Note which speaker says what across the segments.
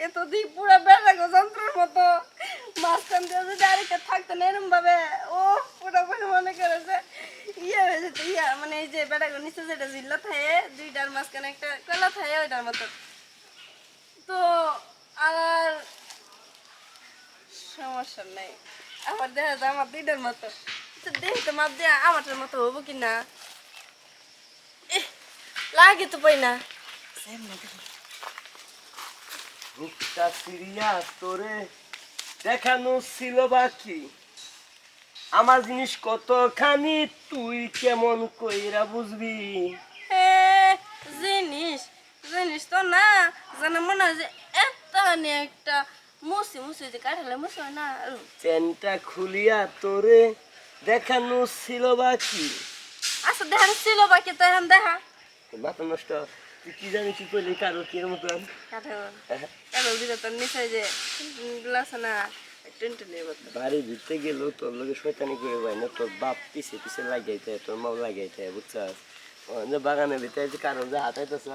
Speaker 1: এত দি পুরা বেড়া গো যন্ত্রের মতো মাঝখান দিয়ে যদি আরেকটা থাকতো না এরম ভাবে ও পুরা মনে করে যে ইয়ে হয়ে যেত ইয়া মানে এই যে বেড়া গো নিচে যেটা জিল্লা থাকে দুইটার মাঝখানে একটা কলা থাকে ওইটার মতো তো আর সমস্যা নাই আমার দেখা যায় আমার দুইটার মতো তো দেখি তো মাপ দেয়া আমারটার মতো হবো কিনা লাগে তো পাই না
Speaker 2: রূপটা সিরিয়া তোরে দেখানো ছিল বাকি আমার জিনিস কতখানি তুই কেমন কইরা বুঝবি
Speaker 1: জিনিস জিনিস তো না জানা মনে হয় যে এত একটা মুসি মুসি যে কাঠালে মুসি হয় না
Speaker 2: চেনটা খুলিয়া তোরে দেখানো ছিল বাকি
Speaker 1: আচ্ছা দেখা ছিল বাকি তো এখন দেখা
Speaker 2: মাথা নষ্ট তুই কি জানি কি করলি কারো কি মতন
Speaker 1: কাঠাল দিলে তোর নিচে যে গ্লাস না টেনটেনের মতো
Speaker 2: বাড়ি ভিতরে গেল তোর লোকে শয়তানি করে পাই না তোর বাপ পিছে পিছে লাগাইতে তোর মাও লাগাইতে বুঝছাস বাগানের ভিতরে যে কারো যে হাতাইতেছ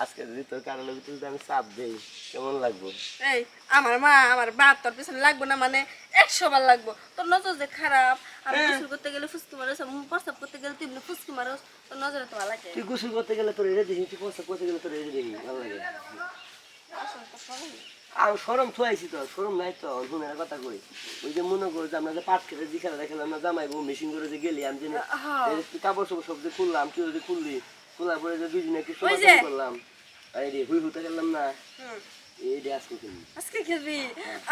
Speaker 2: আজকে যদি তোর কারোর ভিতরে যদি আমি চাপ দিই কেমন লাগবো
Speaker 1: এই আমার মা আমার বাপ তোর পিছনে লাগবো না মানে 100 বার লাগবো তোর নজর যে খারাপ আমি গোসল করতে গেলে ফুসকি মারোস প্রস্তাব করতে গেলে তুই ফুসকি মারোস তোর নজরে তো ভালো লাগে
Speaker 2: তুই গোসল করতে গেলে তোর এড়ে দেখি তুই প্রস্তাব করতে গেলে তোর এড়ে দেখি ভালো লাগে আর সরম থুয়াইছি তো সরম নাই তো শুনে কথা কই ওই যে মনে করো যে আমরা যে পাট খেতে যে খেলা দেখালাম না জামাই বউ মেশিন করে যে গেলি আমি যে কাপড় সব সব যে খুললাম কেউ যে খুললি খোলার পরে যে দুইজনে একটু সমাধান করলাম আরে হুই হুতে গেলাম না এই যে আজকে খেলি
Speaker 1: আজকে খেলবি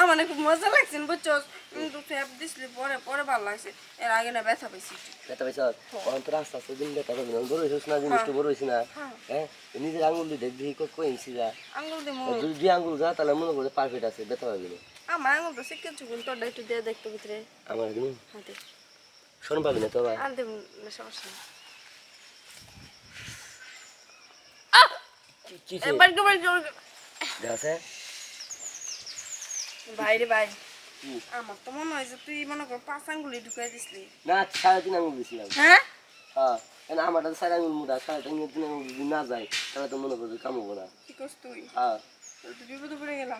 Speaker 1: আমার খুব মজা লাগছে বুঝছো কিন্তু ফ্যাপ দিছিলি পরে পরে ভালো লাগছে এর আগে না ব্যথা পাইছি
Speaker 2: ব্যথা পাইছ অন্তর আস্তে আস্তে দিন ব্যথা পাবি না বড় হয়েছিস না জিনিসটা বড় হয়েছি না হ্যাঁ নিজের আঙুল দিয়ে দেখবি কই ইঞ্চি যা
Speaker 1: আঙুল দিয়ে
Speaker 2: যদি দুই আঙুল যা তাহলে মনে করছে পারফেক্ট আছে ব্যথা পাবি না
Speaker 1: আমার আঙুল তো শিখে চুকুন তোরটা একটু দিয়ে দেখতো ভিতরে
Speaker 2: আমার দিন
Speaker 1: হাতে
Speaker 2: শোন পাবি না তো ভাই
Speaker 1: আর দেব না সমস্যা নেই
Speaker 2: কি
Speaker 1: এবার গোবার
Speaker 2: আছে
Speaker 1: বাইরে ভাই আমার তো মনে হয় যে তুই মনে কর 5 আঙ্গুলি ঢুকাই দিছলি
Speaker 2: না 3.5 আঙুল দিছিলাম
Speaker 1: হ্যাঁ
Speaker 2: হ্যাঁ কেন আমারটা 4 আঙুল মুদা 3.5 আঙুল যদি না যায় তাহলে তো মনে করবি কাম হবো না
Speaker 1: কি করছ তুই
Speaker 2: হ্যাঁ
Speaker 1: তুই বিপদে পড়ে গেলাম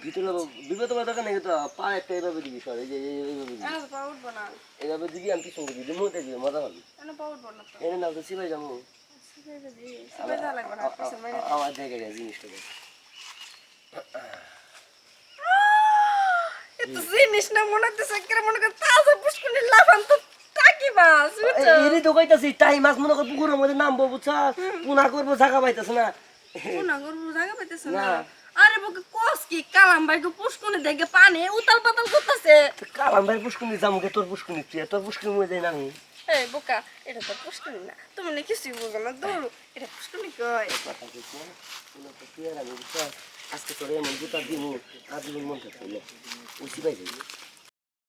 Speaker 2: বিপদ দরকার নেই তো পা একটা এইভাবে দিবি সর এই যে এইভাবে দিবি
Speaker 1: এনে তো পা উঠবো না
Speaker 2: এইভাবে দিবি আমি পিছন দিবি মুহূর্তে দিবি মজা হবে
Speaker 1: এনে পা উঠবো না তো
Speaker 2: এনে না তো সিবাই যাবো
Speaker 1: সিবাই যা লাগবে না পিছন মাইনে
Speaker 2: আমার দেখে গেছে জিনিসটা
Speaker 1: এত জিনিস না মনে হচ্ছে কেন মনে কর তাজা পুষ্কুনি লাফান তো টাকি মাছ বুঝছো
Speaker 2: এরই তো কইতাছি টাই মাছ মনে কর পুকুরের মধ্যে নামবো বুঝছাস পুনা করবো জায়গা পাইতাছ না
Speaker 1: কোনা গরু জায়গা পাইতেছ না আরে বকে কোস কি কালাম ভাই গো পুষ্কুনি দেখে পানি উতাল পাতাল করতেছে
Speaker 2: কালাম ভাই পুষ্কুনি যামুকে তোর পুষ্কুনি তুই তোর পুষ্কুনি মধ্যে যাই না আমি
Speaker 1: এই বোকা এটা তো পুষ্কুনি না তুমি না কিছুই বুঝো না দৌড়ো এটা পুষ্কুনি কয়
Speaker 2: কথা কইছি না তুই তো তুই আর আমি বুঝছাস আজকে তোর এমন জুতা দিমু আর দিমু মন থাকছে না উচি পাই যাই